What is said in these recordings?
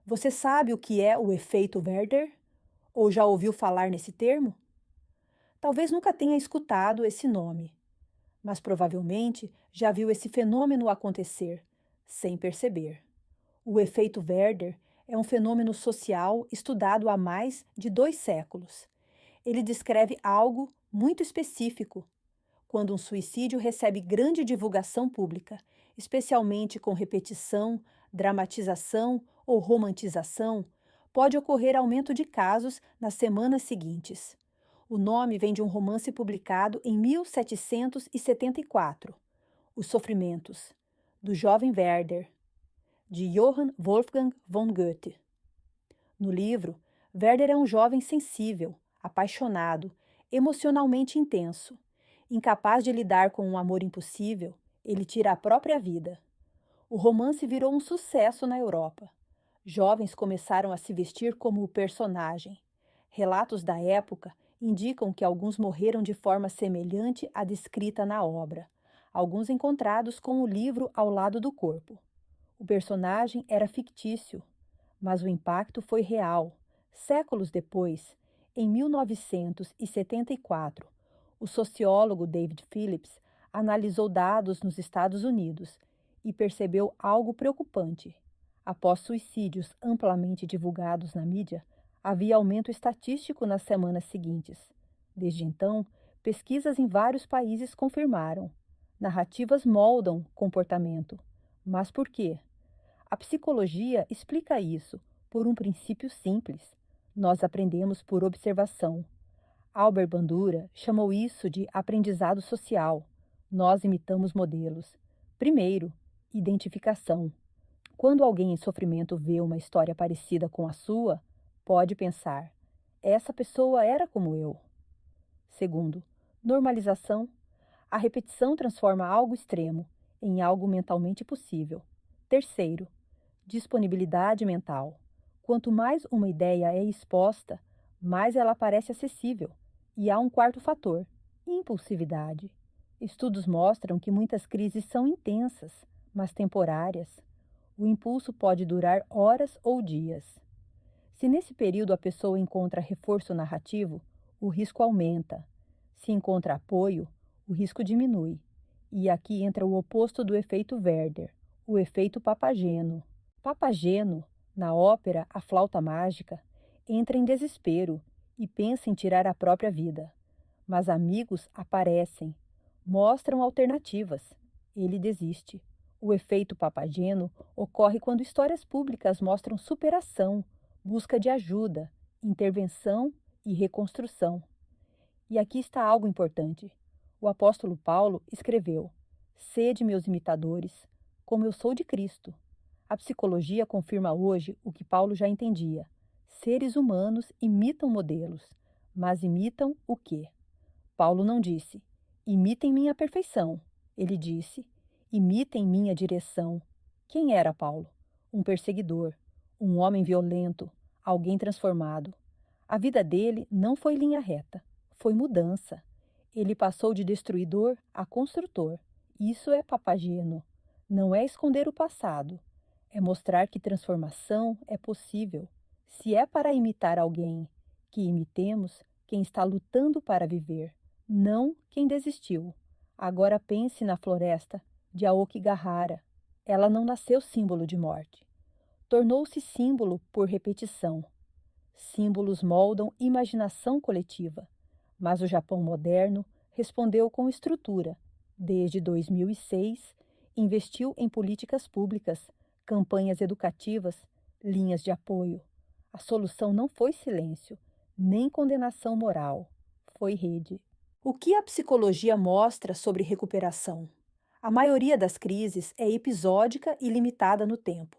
Você sabe o que é o efeito Werther? Ou já ouviu falar nesse termo? Talvez nunca tenha escutado esse nome, mas provavelmente já viu esse fenômeno acontecer, sem perceber. O efeito Werther é um fenômeno social estudado há mais de 2 séculos. Ele descreve algo muito específico, quando um suicídio recebe grande divulgação pública, especialmente com repetição, dramatização ou romantização, pode ocorrer aumento de casos nas semanas seguintes. O nome vem de um romance publicado em 1774, Os Sofrimentos, do jovem Werther, de Johann Wolfgang von Goethe. No livro, Werther é um jovem sensível, apaixonado, emocionalmente intenso. Incapaz de lidar com um amor impossível, ele tira a própria vida. O romance virou um sucesso na Europa. Jovens começaram a se vestir como o personagem. Relatos da época indicam que alguns morreram de forma semelhante à descrita na obra, alguns encontrados com o livro ao lado do corpo. O personagem era fictício, mas o impacto foi real. Séculos depois, em 1974, o sociólogo David Phillips analisou dados nos Estados Unidos e percebeu algo preocupante. Após suicídios amplamente divulgados na mídia, havia aumento estatístico nas semanas seguintes. Desde então, pesquisas em vários países confirmaram. Narrativas moldam comportamento. Mas por quê? A psicologia explica isso por um princípio simples. Nós aprendemos por observação. Albert Bandura chamou isso de aprendizado social. Nós imitamos modelos. Primeiro, identificação. Quando alguém em sofrimento vê uma história parecida com a sua, pode pensar: essa pessoa era como eu. Segundo, normalização. A repetição transforma algo extremo em algo mentalmente possível. Terceiro, disponibilidade mental. Quanto mais uma ideia é exposta, mais ela parece acessível. E há um quarto fator: impulsividade. Estudos mostram que muitas crises são intensas, mas temporárias. O impulso pode durar horas ou dias. Se nesse período a pessoa encontra reforço narrativo, o risco aumenta. Se encontra apoio, o risco diminui. E aqui entra o oposto do efeito Werther, o efeito Papageno. Papageno, na ópera A Flauta Mágica, entra em desespero e pensa em tirar a própria vida. Mas amigos aparecem, mostram alternativas. Ele desiste. O efeito Papageno ocorre quando histórias públicas mostram superação, busca de ajuda, intervenção e reconstrução. E aqui está algo importante. O apóstolo Paulo escreveu: Sede meus imitadores, como eu sou de Cristo. A psicologia confirma hoje o que Paulo já entendia. Seres humanos imitam modelos, mas imitam o quê? Paulo não disse: imitem minha perfeição. Ele disse: imitem minha direção. Quem era Paulo? Um perseguidor, um homem violento, alguém transformado. A vida dele não foi linha reta, foi mudança. Ele passou de destruidor a construtor. Isso é Papageno. Não é esconder o passado, é mostrar que transformação é possível. Se é para imitar alguém, que imitemos quem está lutando para viver, não quem desistiu. Agora pense na floresta de Aokigahara. Ela não nasceu símbolo de morte. Tornou-se símbolo por repetição. Símbolos moldam imaginação coletiva, mas o Japão moderno respondeu com estrutura. Desde 2006, investiu em políticas públicas, campanhas educativas, linhas de apoio. A solução não foi silêncio, nem condenação moral, foi rede. O que a psicologia mostra sobre recuperação? A maioria das crises é episódica e limitada no tempo.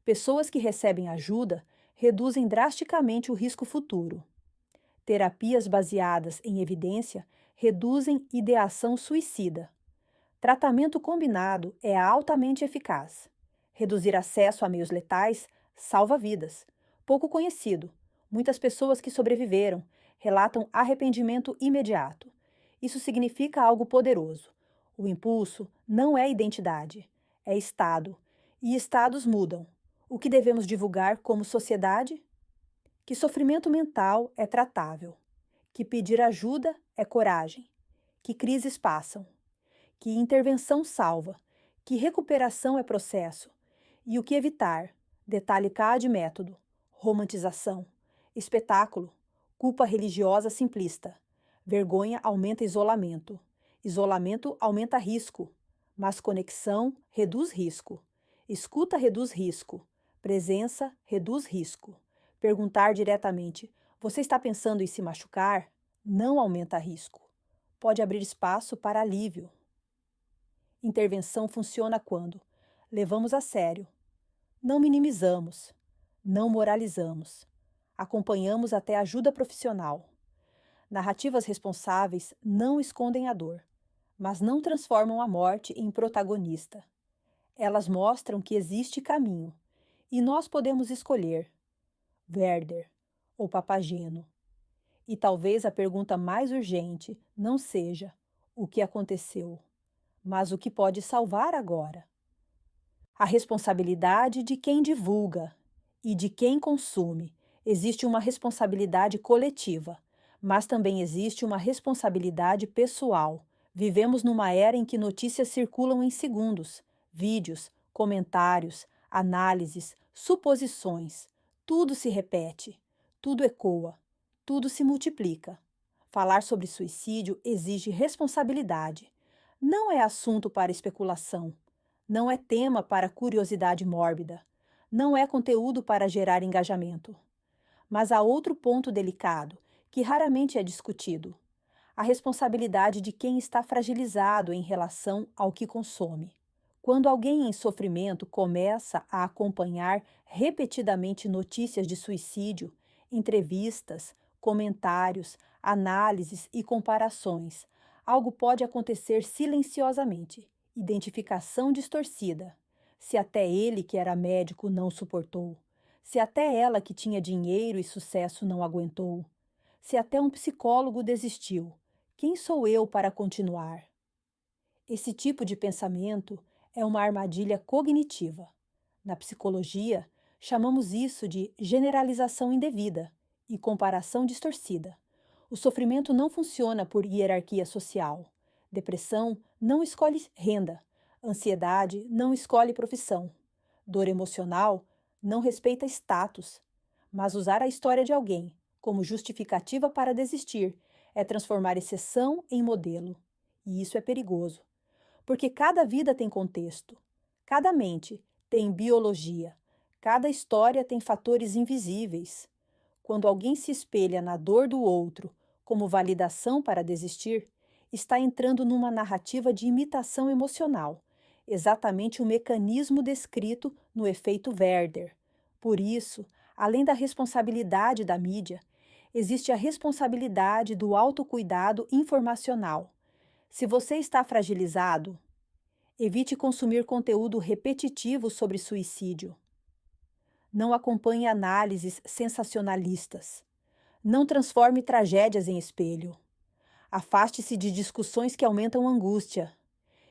Pessoas que recebem ajuda reduzem drasticamente o risco futuro. Terapias baseadas em evidência reduzem ideação suicida. Tratamento combinado é altamente eficaz. Reduzir acesso a meios letais salva vidas. Pouco conhecido. Muitas pessoas que sobreviveram relatam arrependimento imediato. Isso significa algo poderoso. O impulso não é identidade, é estado. E estados mudam. O que devemos divulgar como sociedade? Que sofrimento mental é tratável, que pedir ajuda é coragem, que crises passam, que intervenção salva, que recuperação é processo, e o que evitar, detalhe K de método, romantização, espetáculo, culpa religiosa simplista, vergonha aumenta isolamento, isolamento aumenta risco, mas conexão reduz risco, escuta reduz risco, presença reduz risco. Perguntar diretamente: você está pensando em se machucar? Não aumenta risco. Pode abrir espaço para alívio. Intervenção funciona quando levamos a sério, não minimizamos, não moralizamos, acompanhamos até ajuda profissional. Narrativas responsáveis não escondem a dor, mas não transformam a morte em protagonista. Elas mostram que existe caminho e nós podemos escolher Werder ou Papageno. E talvez a pergunta mais urgente não seja o que aconteceu, mas o que pode salvar agora. A responsabilidade de quem divulga e de quem consome. Existe uma responsabilidade coletiva, mas também existe uma responsabilidade pessoal. Vivemos numa era em que notícias circulam em segundos, vídeos, comentários, análises, suposições. Tudo se repete, tudo ecoa, tudo se multiplica. Falar sobre suicídio exige responsabilidade. Não é assunto para especulação. Não é tema para curiosidade mórbida. Não é conteúdo para gerar engajamento. Mas há outro ponto delicado, que raramente é discutido: a responsabilidade de quem está fragilizado em relação ao que consome. Quando alguém em sofrimento começa a acompanhar repetidamente notícias de suicídio, entrevistas, comentários, análises e comparações, algo pode acontecer silenciosamente. Identificação distorcida. Se até ele, que era médico, não suportou. Se até ela, que tinha dinheiro e sucesso, não aguentou. Se até um psicólogo desistiu, quem sou eu para continuar? Esse tipo de pensamento é uma armadilha cognitiva. Na psicologia, chamamos isso de generalização indevida e comparação distorcida. O sofrimento não funciona por hierarquia social. Depressão não escolhe renda. Ansiedade não escolhe profissão. Dor emocional não respeita status. Mas usar a história de alguém como justificativa para desistir é transformar exceção em modelo. E isso é perigoso. Porque cada vida tem contexto, cada mente tem biologia, cada história tem fatores invisíveis. Quando alguém se espelha na dor do outro como validação para desistir, está entrando numa narrativa de imitação emocional, exatamente o mecanismo descrito no efeito Werder. Por isso, além da responsabilidade da mídia, existe a responsabilidade do autocuidado informacional. Se você está fragilizado, evite consumir conteúdo repetitivo sobre suicídio. Não acompanhe análises sensacionalistas. Não transforme tragédias em espelho. Afaste-se de discussões que aumentam a angústia.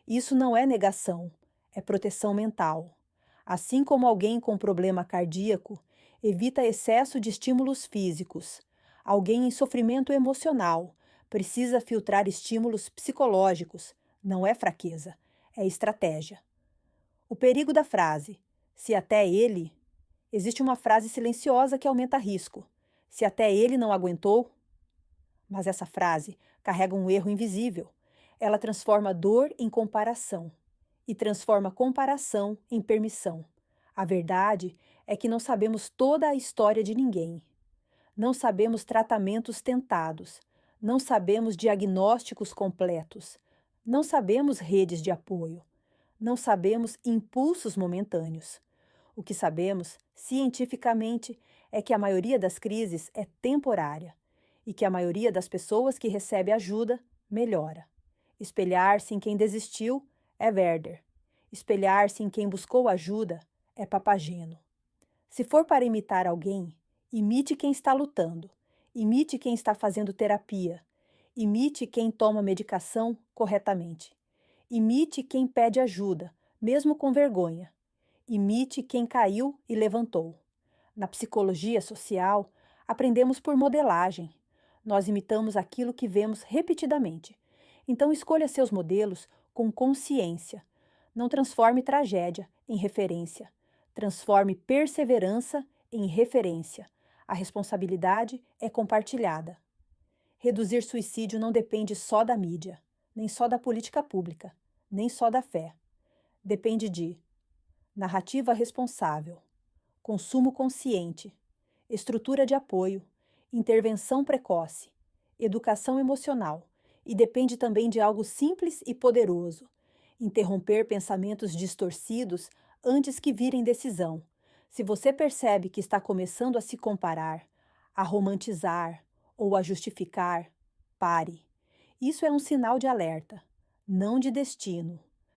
Isso não é negação, é proteção mental. Assim como alguém com problema cardíaco evita excesso de estímulos físicos, alguém em sofrimento emocional precisa filtrar estímulos psicológicos. Não é fraqueza, é estratégia. O perigo da frase, se até ele, existe uma frase silenciosa que aumenta risco. Se até ele não aguentou. Mas essa frase carrega um erro invisível. Ela transforma dor em comparação e transforma comparação em permissão. A verdade é que não sabemos toda a história de ninguém. Não sabemos tratamentos tentados. Não sabemos diagnósticos completos. Não sabemos redes de apoio. Não sabemos impulsos momentâneos. O que sabemos, cientificamente, é que a maioria das crises é temporária e que a maioria das pessoas que recebe ajuda melhora. Espelhar-se em quem desistiu é Werder. Espelhar-se em quem buscou ajuda é Papageno. Se for para imitar alguém, imite quem está lutando, imite quem está fazendo terapia, imite quem toma medicação corretamente, imite quem pede ajuda, mesmo com vergonha. Imite quem caiu e levantou. Na psicologia social, aprendemos por modelagem. Nós imitamos aquilo que vemos repetidamente. Então, escolha seus modelos com consciência. Não transforme tragédia em referência. Transforme perseverança em referência. A responsabilidade é compartilhada. Reduzir suicídio não depende só da mídia, nem só da política pública, nem só da fé. Depende de narrativa responsável, consumo consciente, estrutura de apoio, intervenção precoce, educação emocional, e depende também de algo simples e poderoso: interromper pensamentos distorcidos antes que virem decisão. Se você percebe que está começando a se comparar, a romantizar ou a justificar, pare. Isso é um sinal de alerta, não de destino.